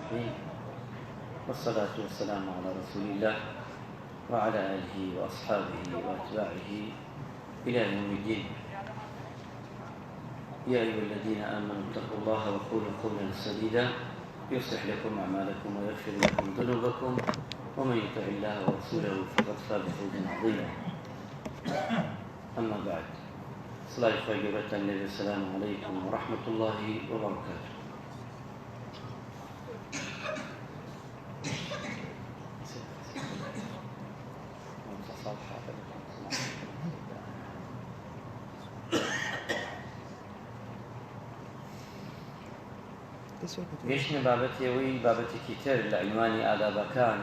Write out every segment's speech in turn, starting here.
الرحيم والصلاة والسلام على رسول الله وعلى آله وأصحابه وأتباعه إلى يوم الدين. يا أيها الذين آمنوا اتقوا الله وقولوا قولا سديدا يصلح لكم أعمالكم ويغفر لكم ذنوبكم ومن يطع الله ورسوله فقد فاز فوزا عظيما. أما بعد، صلاة خيرة النبي السلام عليكم ورحمة الله وبركاته. گەشتنە بابەتێەوەی بابەتێکی تر لە عنوانی ئادابەکان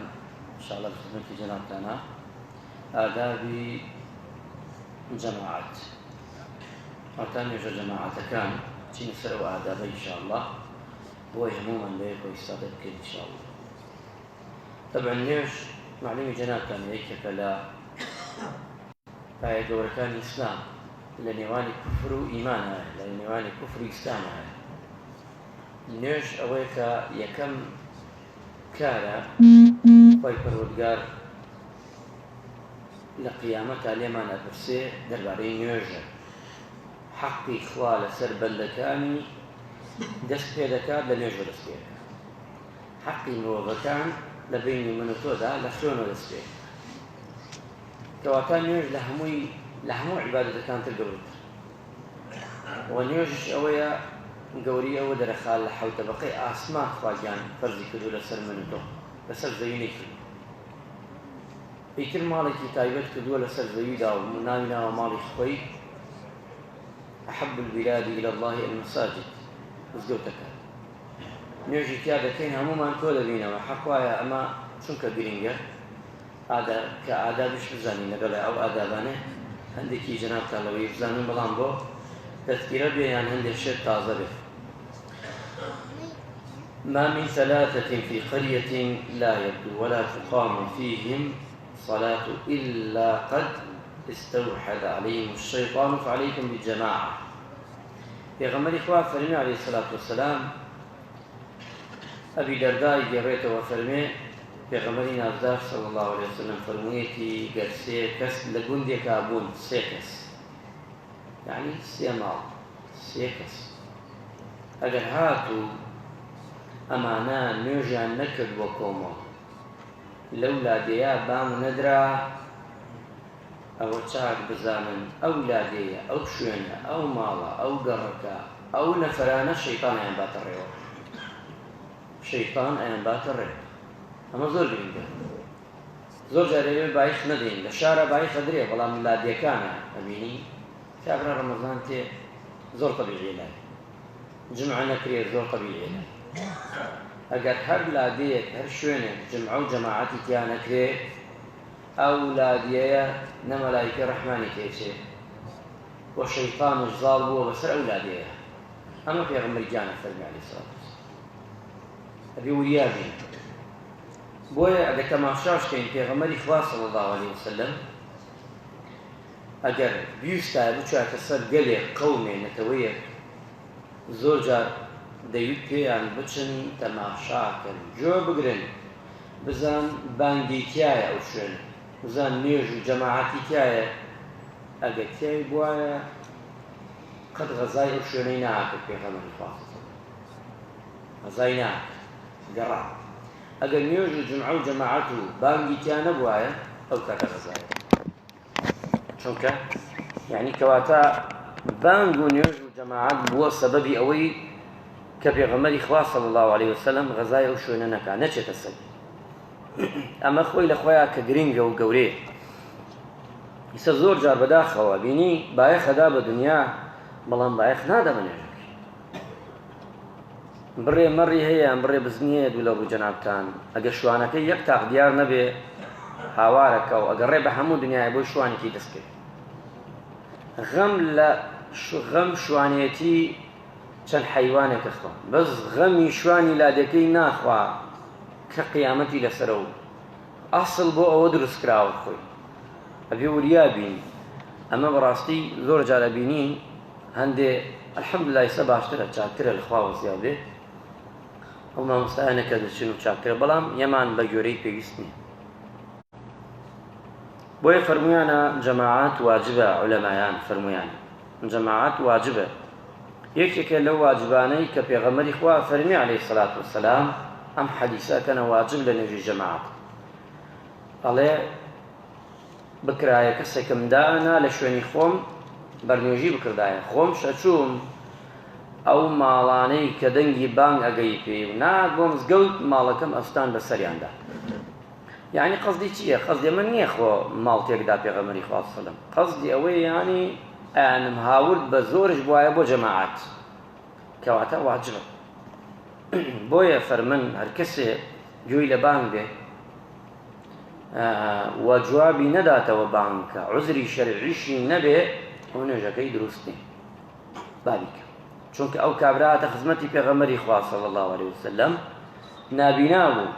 ئینشاءالله بخدمەتی جەنابتانە، ئادابی جەماعەت، واتە نوێژە جەماعەتەکان چینە سەر ئەو ئادابە ئینشاءالله بۆی هەموومان لەیەکەوە ئیستادە بکەین ئینشاءالله. طبعا نوێژ معلومی جەنابتان یەکێکە لە پایە گەورەکانی ئیسلام، لە نێوانی کوفر و ئیمانە، لە نێوانی کوفر و ئیسلامە. نوێژ ئەوەیە کە یەکەم کارە خۆی پەروەردگار لە قیامەتا لێمان ئەپرسێ دەربارەی نوێژە. حەقی خوا لەسەر بەندەکانی دەست پێ دەکات لە نوێژ دەست پێ دەکات. حەقی مرۆڤەکان لە بینی من و تۆدا لە خوێنەوە دەست پێ دەکات. کەواتە نوێژ لە هەموو عیبادەتەکان تر گەورەتر. و نوێژش ئەوەیە گەوری ئەوە دەرەخات لە حەوت تەبەقەی ئاسمان خواگیان فەرزی کردو لەسەر من و تۆ، لەسەر زەوی کردو. ئیتر ماڵێکی تایبەت کردووە لەسەر زەویدا و ناوی ناوە ماڵی خۆی ئەحەب البلاد إلى الله المساجد، مزگەوتەکە. نوێژی تیا دەکەین هەموومان تۆ دەبینەوە. حەق وایە ئەمە چونکە گرنگە کە ئادابش بزانین. لەگەڵ ئەو ئادابانە هەندێکی جەنابتان لەوەی بزانین، بەڵام بۆ تذكيرة بيان عند الشيء تازه. ما من ثلاثة في قرية لا يبدو ولا تقام فيهم صلاة إلا قد استوحد عليهم الشيطان فعليكم بالجماعة. پیغمبر إخوة فرمي عليه الصلاة والسلام أبي درداء جريته وفرمي پیغمبر نازدار صلى الله عليه وسلم فرميتي قرسي كس لقندي كابون سيكس، يعني سيماو سيكس. ئەگەر هاتو ئەمانە نوێژیان نەکرد بۆ کۆمەڵ لەو لادەیە بام نەدرا، ئەوە چاک بزانن ئەو لادەیە، ئەو شوێنە، ئەو ماڵە، ئەو گەڕەکە، ئەو نەفەرانە شەیتان ئەیان باتە ڕێوە. شەیتان ئەیان باتە ڕێ. ئەمە زۆر گرنگە. زۆر جارێ باعث نەدەین، لە شارە باعث ئەدرێ، بەڵام لادەیەکانە ئەبینی کابرا ڕەمەزان تێ زۆر طبیعیە لای جمعە نەکرێ، زۆر طبیعیە لای. ئەگەر هەر لادەیەک هەر شوێنێک جمعە و جەماعەتی تیا نەکرێ، ئەو لادیەیە نە مەلایکە ڕەحمانی تێچێ و شەیطانش زاڵ بووە بەسەر ئەو لادەیە. ئەمە پێغەمبەر گیانە فەرمی عەلەیهی سەڵاتو وەسەلام. ئەبێ وریابین. بۆیە ئەگەر تەماشاشکەین پێغەمبەری خوا صلی الله عەلەیهی وسەلەم ئەگەر بیویستایە بچواتە سەر گەلێک قەومێ نەتەوەیەک، زۆر جار دەیوت پێیان بچن تەماشاکەن، جۆ بگرن، بزان بانگی تایە ئەو شوێنە، بزان نوێژ و جەماعەتی تایە. ئەگەر تیای بوایە قەت غەزای ئەو شوێنەی ناکرد پێغەمبەری خوا غەزای ناکرد، گەڕا. ئەگەر نوێژ و جمعە و جەماعەت و بانگی تیا نەبوایە، ئەو کاتە غەزایە. چونکە یعنی کەواتە بانگ و نوێژ و جەماعەت بووە سەبەبی ئەوەی کە پێغەمبەری خوا صلی الله علیه وسلم غەزای ئەو شوێنە نەکا، نەچێتە سەر. ئەمە خۆی لە خۆیان کە گرنگە و گەورەیە. ئیسا زۆر جار بەداخەوە بینی بایەخەدا بە دنیا، بەڵام بایەخ نادا بە نوێژەکەی. بڕێ مەڕی هەیە، بڕێ بزنیە دوو لە ڕوو جەنابتان. ئەگەر شوانەکەی یەک تاق دیار نەبێ هاوارەکە و ئەگەڕێ بە هەموو دنیای بۆی شوانێکی دەستکرد. غەم شوانێتی چەند حەیوانێکە خوا، بەس غەمی شوانی لادەکەی ناخوا کە قیامەتی لەسەرە و ئەسڵ بۆ ئەوە دروست کراوە خۆی. ئەبێ وریابین. ئەمە بەڕاستی زۆر جارە بینین هەندێ الحەمدولای سە باشترە، چاکترە لە خواوە زیاد بێ. ئەو مامۆستایانە کە دەچن و چاکرە بەڵام یەمان بە گوێرەی پێویست نییە. بۆیە فەرمویانە جەماعات واجبە، عولەمایان فەرمویان جەماعات واجبە. یەکێکە لەو واجبانەی کە پێغەمبەری خوا فەرمی عەلەیهی سەلات وەسەلام ئەم حەدیسەکەنە واجب لە نوێژی جەماعات. ئەڵێ بکرایە کەسێکم دانا لە شوێنی خۆم بەرنوێژی بکردایە، خۆم شەچووم ئەو ماڵانەی کە دەنگی بانگ ئەگەی پێ و ناگۆ مزگەوت ماڵەکەم ئەستان بەسەریاندا. یعنی قەزدی چییە؟ قەزدی من نییە خۆ ماڵ تێکدا پێغەمبەری خوا سەلەم، قەزدی ئەوەی یعنی ئەیانم هاورد بە زۆرش بوایە بۆ جەماعات کەواتە واجبە. بۆیە فەرمن هەر کەسێ گوێی لە بانگ بێ و جوابی نەداتەوە بانگکە عوزری شەرعیشی نەبێ ئەو نوێژەکەی دروست نییە بابیکە، چونکە ئەو کابراتە خزمەتی پێغەمبەری خوا صلی الله علیه وسلم نابینا بوو.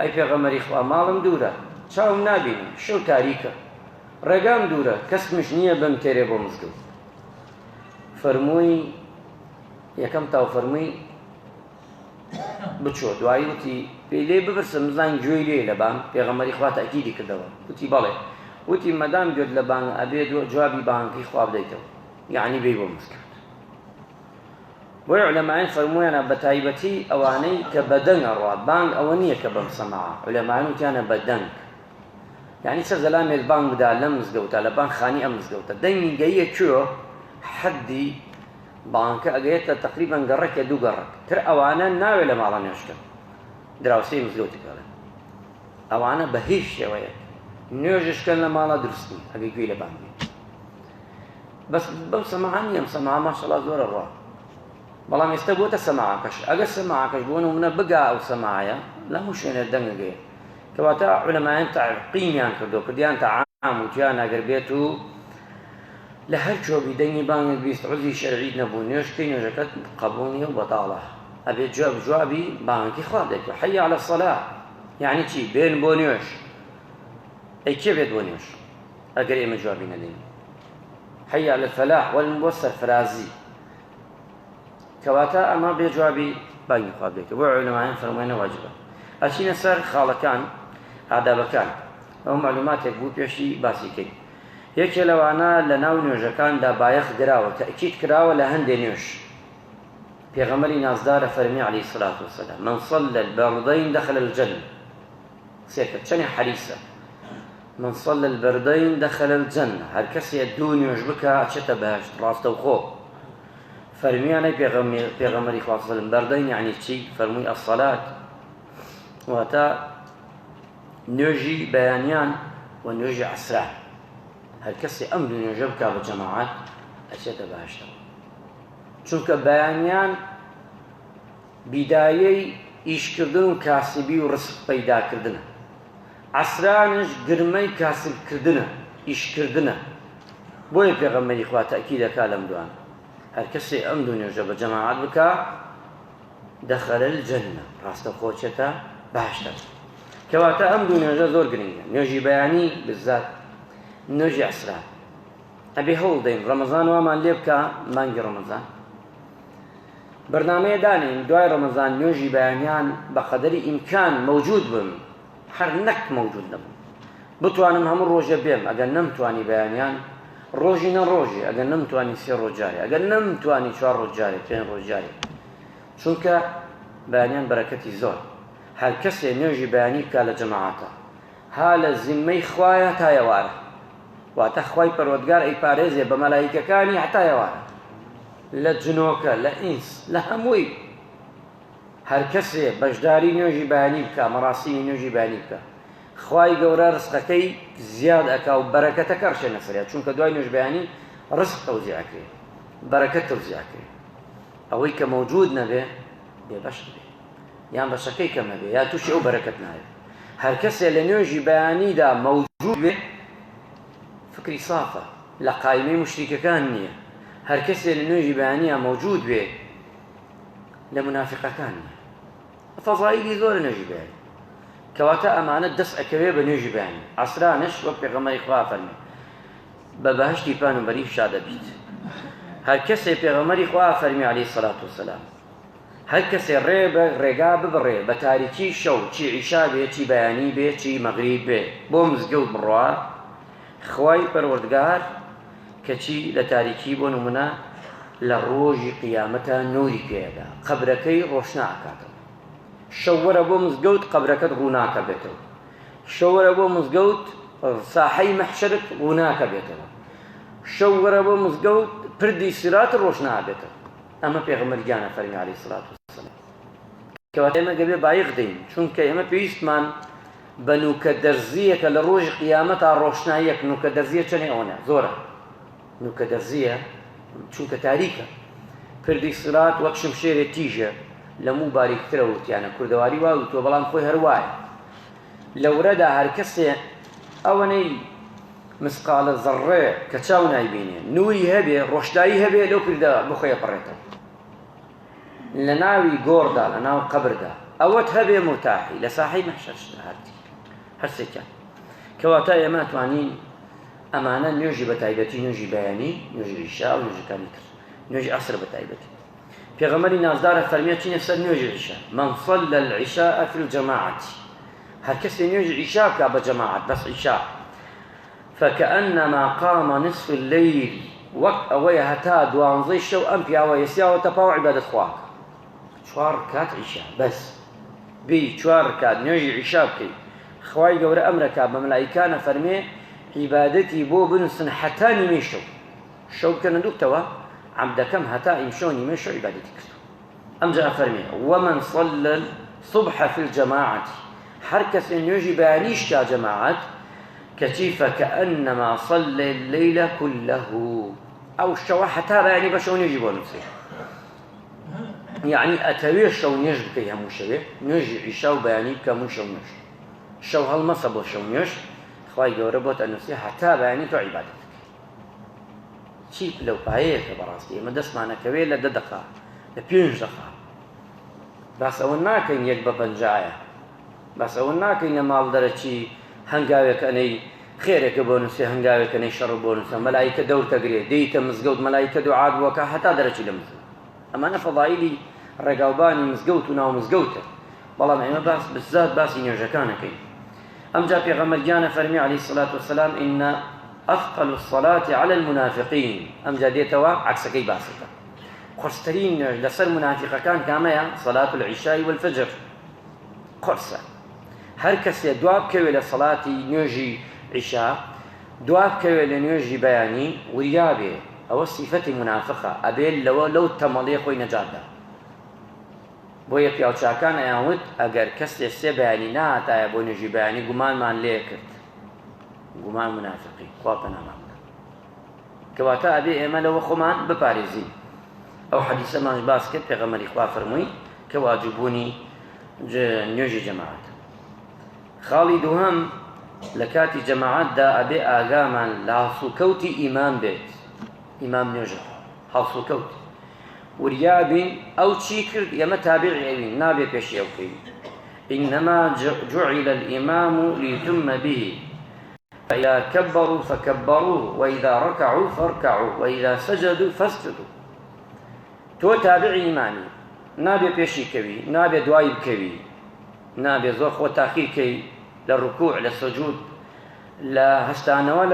ئەی پێغەمبەری خوا ماڵم دوورە، چاوم نابینی، شەو تاریکە، ڕێگام دوورە، کەسمش نییە بم تێرێ بۆ مزگەوت. فەرمووی یەکەم تاو فەرمووی بچۆ، دوایی وتی پێی لێ بپرسم بزان گوێی لێ لە بانگ؟ پێغەمبەری خوا تەکیدی کردەوە، وتی بەڵێ. وتی مەدام گوێت لە بانگ ئەبێ جوابی بانگەکەی خوا بدەیتەوە، یعنی بێی بۆ مزگەوت. بۆیە عولەمایان فەرموویانە بە تایبەتی ئەوانەی کە بە دەنگ ئەڕوا بانگ ئەوە نییە کە بەم سەماعە، عولەمایان وتیانە بە دەنگ، یعنی چە زەلامێک بانگ بدا لەم مزگەوتە لە بانگ خانی ئەم مزگەوتە دەنگی گەیە کوێ حەدی بانگکە ئەگەیەتە تەقریبەن گەڕەکێ دوو گەڕەک تر ئەوانە ناوێت لە ماڵە نوێژکەن دراوسەی مزگەوتی بڵێن، ئەوانە بە هیچ شێوەیە نوێژشکەن لە ماڵە دروستی ئەگەی گوێی لە بانگ بێت. بەس بەو سەماعە نییە، ئەم سەماعە ماشەڵڵا زۆرە ڕوا، بەڵام ئێستا بۆتە سەماعەکەش. ئەگەر سەماعەکەش بۆ نمونە بگا ئەو سەماعەیە لە هەموو شوێنێ دەنگەگەیە، کەواتە عولەمایان تعقیمیان کردو، کردیان تەعام وتیان ئەگەر بێت و لە هەر جۆبی دەنگی بانگت بیست عوزری شەرعی نەبوو نوێژکەی نوێژەکەت قبوڵ نییە و بەتاڵە، ئەبێت جوابی بانگەکەی خوا بدەیت. حەی عەلە الصەلاة یعنی چی؟ بێن بۆ نوێژ. ئەی کێ بێت بۆ نوێژ ئەگەر ئێمە جوابی نەدەین؟ حەی عەلە الفەلاح وەرن بۆ سەرفرازی، کەواتە ئەمە بێ جوابی بانگی خوا بدەیت. بۆ عولەمایان فەرموویانە واجبە. ئەچینە سەر خاڵەکان ئادابەکان، ئەو معلوماتێک بوو پێشی باسیکەی. یەکێ لەوانە لە ناو نوێژەکاندا بایەخ دراوە، تەئکید کراوە لە هەندێ نوێژ. پێغەمبەری نازدارە فەرمی عەلەیهی سەلات وەسەلام من صلى البردين دخل الجنة. سێکە چەنێ حەدیثە من صلى البردين دخل الجنة، هەر کەسێ دوو نوێژ بکە ئەچێتە بەهەشت ڕاستەوخۆ. فەرمیانەی پێغەمبەری خوا صلی الله علیه وسلم بەردەین یعنی چی؟ فەرمووی ئەسەلات واتە نوێژی بەیانیان و نوێژی عەسران. هەر کەسێ ئەم دوو نوێژە بکا بە جەماعەت ئەچێتە بەهەشتەوە، چونکە بەیانیان بیدایەی ئیشکردن و کاسبی و ڕزق پەیداکردنە، عەسرانش گرمەی کاسبکردنە ئیشکردنە. بۆیە پێغەمبەری خوا تەئکید دەکا لەم دوان هەر کەسێ ئەم دوو نوێژە بە جەماعەت بکا دەخەلە الجەنە ڕاستەوخۆ چێتە بەهەشتەوە. کەواتە ئەم دوو نوێژە زۆر گرنگە، نوێژی بەیانی بزات نوێژی عەسران. ئەبێ هەوڵ دەین ڕەمەزان وامان لێ بکە مانگی ڕەمەزان بەرنامەیە دانین دوای ڕەمەزان نوێژی بەیانیان بە قەدەری ئیمکان مەوجود بن، هەر نەک مەوجود نەبن. بتوانم هەموو ڕۆژە بێم، ئەگەر نەمتوانی بەیانیان ڕۆژی نە ڕۆژی، ئەگەر نەمتوانی سێ ڕۆژ جارێ، ئەگەر نەمتوانی چوار ڕۆژ جارێ، پێنج ڕۆژ جارێ، چونکە بەیانیان بەرەکەتی زۆر. هەر کەسێ نوێژی بەیانی بکا لە جەماعەتە ها لە زیممەی خوایە تا ئێوارە، واتە خوای پەروەردگار ئەیپارێزێ بە مەلایکەکانی هەتا ئێوارە، لە جنۆکە لە ئینس لە هەمووی. هەر کەسێ بەشداری نوێژی بەیانی بکا، مەراسیمی نوێژی بەیانی بکا، خوای گەورە ڕزقەکەی زیاد ئەکا و بەرەکەتەکە ڕشێنە سەریە، چونکە دوای نوێژ بەیانی ڕزق تەوزیعەکرێ، بەرەکەت تەوزیعەکرێ. ئەوەی کە مەوجود نەبێ بێبەش بێ، یان بەشەکەی کەم نەبێ، یا تووشی ئەو بەرەکەت نایێت. هەر کەسێ لە نوێژی بەیانیدا مەوجود بێ فکری سافە، لە قایمەی مشریکەکان نییە. هەر کەسێ لە نوێژی بەیانیە مەوجود بێ لە منافقەکان نییە. فەزایلی زۆرە نوێژی بەیانی، کەواتە ئەمانە دەست ئەکەوێ بە نوێژی بەیانی. عەسرانش وەک پێغەمبەری خوا فەرمی بە بەهەشتی پان و بەریف شادە بیت. هەر کەسێ پێغەمبەری خوا فەرمی عەلەیهی سەلات وەسەلام هەر کەسێ ڕێگا ببڕێ بە تاریکی شەو چی عیشا بێ چی بەیانی بێ چی مەغریب بێ بۆ مزگەوت بڕوا خوای پەروەردگار کەچی لە تاریکی بۆ نمونە لە ڕۆژی قیامەتە نوری پێدا قەبرەکەی ڕۆشنا ئەکاتەوە شەو وەرە بۆ مزگەوت قەبرەکەت ڕووناکە بێتەوە شەو وەرە بۆ مزگەوت ساحەی مەحشەرت ڕووناکە بێتەوە شەو وەرە بۆ مزگەوت پردی سیرات ڕۆشنا بێتەوە ئەمە پێغەمبەری گیانە فەرمی عەلەیهی سڵات وەسەلام کەواتە ئێمە گەبێ بایەخ دەین چونکە ئێمە پێویستمان بە نوکە دەرزیەکە لە ڕۆژی قیامەتا ڕۆشناییەک نوکە دەرزیە چەنێ ئەوەنە زۆرە نوکە دەرزیە چونکە تاریکە پردی سیرات وەک شمشێرێ تیژە لەموو باریکترە وتیانە کوردەواری وا وتووە بەڵام خۆی هەروایە لەورەدا هەر کەسێ ئەوەنەی مسقالە زەڕێ کە چاو نایبینێ نوری هەبێ ڕۆشنایی هەبێ لەو پردە بخۆیە پڕێتەوە لە ناوی گۆڕدا لە ناو قەبردا ئەوەت هەبێ مرتاحی لە ساحەی مەحشەردا هەرتی هەرسێکیان کەواتە ئێمە ناتوانین ئەمانە نوێژی بە تایبەتی نوێژی بەیانی نوێژی عیشا و نوێژەکانی تر نوێژی عەسر بە تایبەتی پێغەمبەری نازدارە فەرمیێ چینە سەر نوێژی عیشا من صلى العشاء في الجماعة هەر کەسێ نوێژی عیشا بکا بە جەماعەت بەس عیشا فكأنما قام نصف الليل وەک ئەوەیە هەتا دوانزەی شەو ئەم پیاوە یەسیاوەتە پاو عیبادەت خواکە چوار ڕکات عیشا بەس بی چوار ڕکات نوێژی عیشا بکەی خوای گەورە ئەمرەکا بە مەلایکانە فەرمێ عیبادەتی بۆ بنووسن حتا نیمەی شەو بکەنە دووکتەوە عەبدەکەم هەتا ئیمشەو نیمەی شەو عیبادەتی کرد ئەمجا فەرمێ ومن صلى الصبح في الجماعة هەر کەسێ نوێژی بەیانیش کا جەماعەت کەچی فكأنما صلى الليل كله ئەو شەوە حتا بەیانی بە شەو نوێژی بۆ نووسێ یعنی ئەتەوێ شەو نوێژ بکەی هەموو شەوێ نوێژی عیشا و بەیانی بکە هەموو شەو نوێژ شەو هەڵمەسە بۆ شەو نوێژ خوای گەورە بۆتە نووسێ حتا بەیانی تۆ عیبادەت چی لەو پایەیەکە بەڕاستی ئێمە دەستمانەکەوێ لە 10 دقە لە 5 دقە باس ئەوە ناکەین یەک بە پەنجایە باس ئەوە ناکەین لە ماڵ دەرەچی هەنگاوێک ئەنەی خێرێکە بۆ نووسێ هەنگاوێکەنەی شەڕ بۆ نووسە مەلایکە دەورتەگرێ دەیتە مزگەوت مەلایکە دوعات بۆکە هەتا دەرەچی لە مزگەوت ئەمانە فەضایلی ڕێگاوبانی مزگەوت و ناو مزگەوتە بەڵام ئێمە باس بزات باسی نوێژەکانەکەین ئەمجا پێغەمبەرگیانە فەرمی عەلەیهی الصلاة والسلام إن أثقل الصلاة على المنافقين ئەمجا دێتەوە عەکسەکەی باسەکە قورسترین نوێژ لەسەر منافقەکان کامەیە صلاة العشاء والفجر قورسە هەر کەسێ دوا بکەوێ لە سەڵاتی نوێژی عیشا دوا بکەوێ لە نوێژی بەیانی وریابێ ئەوە سیفەتی منافقە ئەبێت لەو تەمەڵیە خۆی نەجاتدا بۆیە پیاوچاکان ئەیانوت ئەگەر کەسێ سێ بەیانی نهاتایە بۆ نوێژی بەیانی گومانمان لێ کرد گومان منافقی خوا پەنامان بدە کەواتە ئەبێ ئێمە لەوە خۆمان بپارێزین ئەو حەدیسەمانش باس کرد پێغەمبەری خوا فەرمووی کە واجببوونی نوێژی جەماعەت خاڵی دووهەم لە کاتی جەماعەتدا ئەبێ ئاگامان لە هەڵسوکەوتی ئیمام بێت ئیمام نوێژە هەڵسوکەوت وریابین ئەو چی کرد ئێمە تابعی ئەوین نابێ پێشی ئەو بکەین إنما جعل الإمام ليتم به فإذا كبروا فكبروا وإذا ركعوا فاركعوا وإذا سجدوا فاسجدوا تۆ تابعی ئیمامی نابێ پێشی کەوی نابێ دوای بکەوی نابێ زۆر خۆ تاخیرکەی لە ڕکوع لە سجود لە هەستانەوە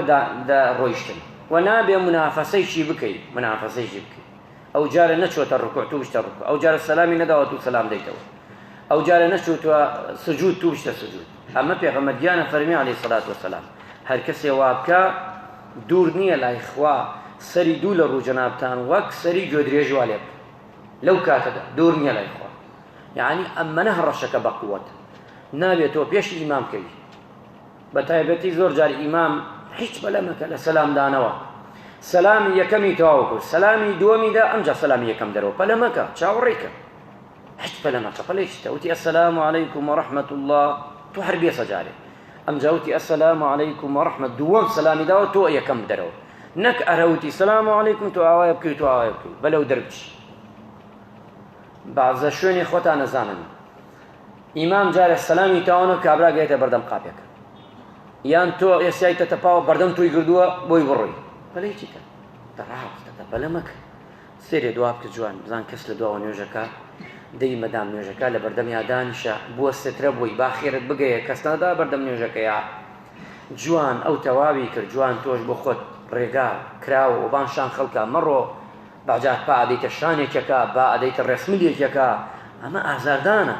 لە ڕۆیشتن و نابێ منافەسەیشی بکەی ئەو جارە نەچۆتە ڕکوع تو بشتە ڕکوع ئەو جارە سەلامی نەداوە تو سەلام دەیتەوە ئەو جارە نەچوتوە سجود تو بشتە سجود ئەمە پێغەمبەرگیانە فەرمی عەلەیهی الصلاة والسلام هەر کەسێ وا بکە دوور نییە لای خوا سەری دوو لە ڕوو جەنابتان وەک سەری گوێدرێژ وا لێ لەو کاتەدا دوور نییە لای خوا یعنی ئەمەنە هەڕەشەکە بە قووەت نابێت تۆ پێشی ئیمام کەوی بە تایبەتی زۆر جار ئیمام هیچ بەلەمەکە لە سەلامدانەوە سەلامی یەکەمی تەواو کرد سەلامی دووەمیدا ئەمجا سەلامی یەکەم دەرەوە پەلەمەکە چاوەڕێکە هیچ پەلەمەکە پەلەیشتە وتی ئەسەلام عەلەیکم وەڕەحمەت الله تو هەر بێسە جارێ ئەمجا وتی ئەسەلام عەلەیکم وەڕەحمەت دووەم سەلامی داوە تۆ یەکەم دەرەوە نەک ئەرەوتی سەلام عەلەیکم تۆ ئاوایە بکەی تۆ ئاوایە بکەی بەلەو دەربچی بەعزە شوێنی خۆتان نەزانن ئیمام جارێ سەلامی تاوانە کابرا گەیتە بەردەم قاپێکە یان تۆ ئێسایتە تەپاوە بەردەم توی گردووە بۆی بڕۆی بەلەی چیکە دەڕاوەستەکە بەلەمەکە سێرێ دوا بکە جوان بزان کەس لە دواوە نوێژەکە دەی مەدام نوێژەکە لە بەردەمیا دانیشە بووە سترە بووی با خێرت بگەیە کەس نادا بەردەم نوێژەکەیە جوان ئەو تەواوی کرد جوان تۆش بۆ خۆت ڕێگا کراوە و بانشان خەڵکە مەڕۆ باجات با ئەدەیتە شانێکەکە با ئەدەیتە ڕێسملێکەکە ئەمە ئازاردانە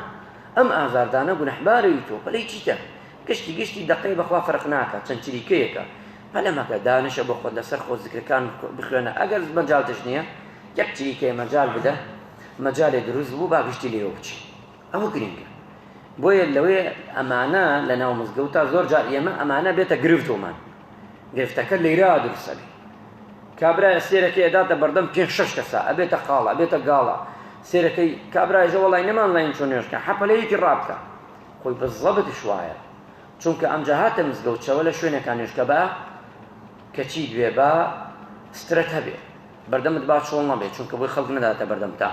ئەم ئازاردانە گونەحبارەوی تۆ پەلەی چیتە گشتی دەقەی بەخوا فەرق ناکات چەند چریکەیەکە پەلەمەکە دانیشە بۆ خۆت لەسەر خۆ زیکرەکان بخوێنە ئەگەر مەجاڵتش نییە یەک چریکەیە مەجال بدە مەجالێ دروست بوو با گشتی لێوە بچی ئەوە گرنگە بۆیە لەوەیە ئەمانە لە ناو مزگەوتە زۆر جار ئێمە ئەمانە بێتە گرفتۆمان گرفتەکە لەیرا دروستەبێ کابرایە سێرەکەی ئەداتە بەردەم 5-6 کەسە ئەبێتە قاڵە ئەبێتە گاڵە سێرەکەی کابرایژە وەڵای نەمان لایەن چۆن نوێژکە حەپەلەیەکی ڕابکە خۆی بەزەبەتش وایە چونکە ئەمجا هاتە مزگەوتچەوە لە شوێنێکان نوێژکە بە کەچی دوێ بە سترەت هەبێ بەردەمت با چۆڵ نەبێت چونکە بۆی خەڵک نەداتە بەردەمتا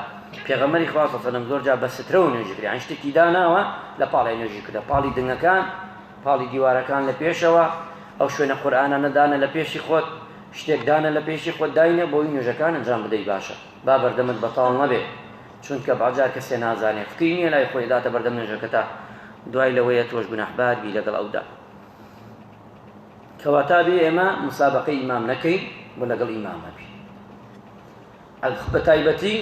پێغەمبەری خوا صلی الله علیه و زۆر جار بە سترەوە نوێژی کرد شتێکی داناوە لە پاڵی نوێژی کردە پاڵی دنگەکان پاڵی دیوارەکان لە پێشەوە ئەو شوێنە قورئانە نەدانە لە پێشی خۆت شتێک دانە لە پێشی خۆت داینە بۆی نوێژەکان ئەنجام بدەی باشە با بەردەمت بەتاڵ نەبێت چونکە بەجار کەسێ نازانێ فکری نییە لای خۆی داتە بەردەم نوێژەکەتا دوای لەوەیە تۆش گونەحبار بی لەگەڵ ئەودا کەواتە بێ ئێمە مسابقەی ئیمام نەکەین بۆ لەگەڵ ئیمامە بی بە تایبەتی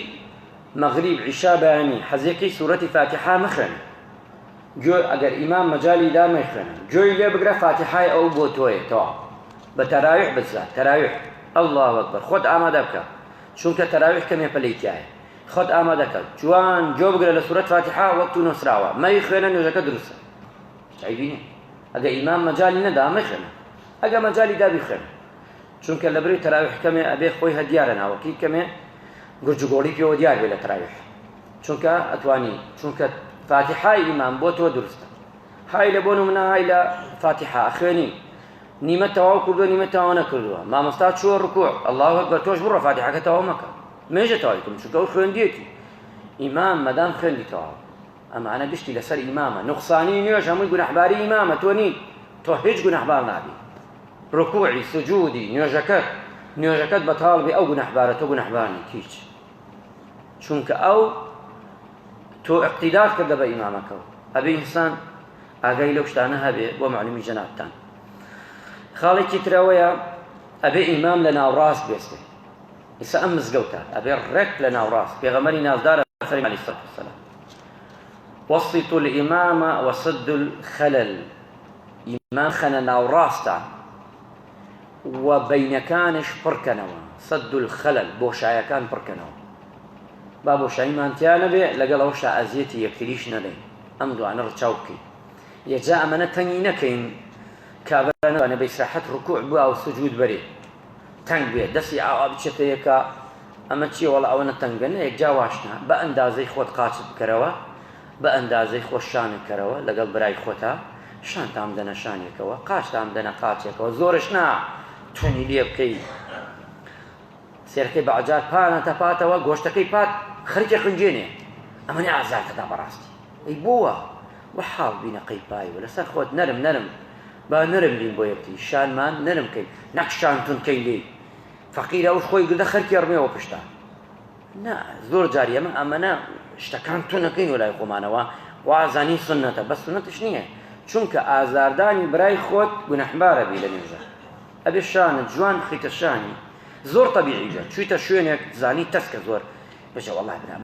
مەغریب عیشا بەیانی حەزێکی سوورەتی فاتحە مەخوێن گوێ ئەگەر ئیمام مەجالی دا مەخوێنن گوێی لێ بگرە فاتحای ئەو بۆ تۆیە تەواو بە تەراویح بزات تەراویح الله ئەکبەر خۆت ئامادە بکە چونکە تەراویح کەمێ پەلەیتیایە خۆت ئامادەکە جوان جۆ بگرە لە سوورەت فاتحە وەکت و نووسراوە مەی خوێنە نوێژەکە دروستە عیبی نیە ئەگەر ئیمام مەجالی نەدا مەخوێنە ئەگەر مەجالی دا بیخوێنە چونکە لە بری تەراویح کەمێ ئەبێ خۆی هەدیارە ناوەکی کەمێ گورجگۆڵی پێوە دیار بێ لە تەراویح چونکە ئەتوانی چونکە فاتحای ئیمام بۆ تۆ دروستە های لە بۆ نمونە های لە فاتحە خوێنی نیمە تەواو کردووە نیمە تەواو نەکردووە مامۆستا چووە ڕکوع الله ئەکبەر تۆش بڕۆ فاتحەکە تەواو مەکە مێژە تەواوی کردم چونکە ئەو خوێندیەتی ئیمام مەدام خوێندی تەواو ئەمانە گشتی لەسەر ئیمامە نوقسانی نوێژ هەمووی گونەحباری ئیمامە تۆ نی تۆ هیچ گونەحبار نابی ڕکوعی سجودی نوێژەکەت بەتاڵ بێ ئەو گونەحبارە تۆ گونەحبار نیت هیچ چونکە ئەو تۆ اقتیدار کردە بە ئیمامەکەەوە ئەبێ ئینسان ئاگای لەو شتانە هەبێ بۆ معلومی جەنابتان خاڵێکی ترەوەیە ئەبێ ئیمام لە ناوڕاست بێستێ ئێستا ئەم مزگەوتە ئەبێ ڕێک لە ناوڕاست پێغەمبەری نازدارە فەرمی عەلەیهی سەلاتو وەسەلام وەسیطوا الئیمام وەسدوا الخەلەل ئیمام خەنە ناوڕاستە و بەینەکانش پڕکەنەوە سەدوا الخەلەل بۆشایەکان پڕکەنەوە با بۆشاییمان نەبێ لەگەڵ ئەوشا ئەزیەتی یەکتریش نەدەین ئەم دوانە ڕچاو بکەین یەکجا ئەمەنە تەنگی نەکەین کابرانە بە ئیسراحەت ڕکوع بووە و سجود بەرێ تەنگ بێت دەستی ئاوا بچێتە یەکە ئەمە چیە وەڵا ئەوەنە تەنگەنە یەکجا واشنە بە ئەندازەی خۆت قاچت بکەرەوە بە ئەندازەی خۆش شانت کەرەوە لەگەڵ برای خۆتا شانتام دەنە شانێکەوە قاچتام دەنە قاچێکەوە زۆرش نا تونی لێ بکەی سێرەکەی بەعجار پانەتە پاتەوە گۆشتەکەی پات خەریکە خنجێنێ ئەمەنی ئازارکەدا بەڕاستی ئەی بووە وەحاڵ بینە قەیپایوە لەسەر خۆت نەرم با نەرم بین بۆ یەکتی شانمان نەرم کەین نەک شانتون کەی لێ فەقیرە ئەوش خۆی گردە خەرکی ڕمێەوە پشتا نا زۆر جاری ئەمەنە شتەکان تۆ نەکەین وەلای خۆمانەوە وازانی سنەتە بە سنەتش نییە چونکە ئازاردانی برای خۆت گونەحبارە بی لە نوێژە ئەبێ شانت جوان بخیتە شانی زۆر طەبیعیە چوویتە شوێنێک زانی تەسکە زۆر بەشە وەڵای برام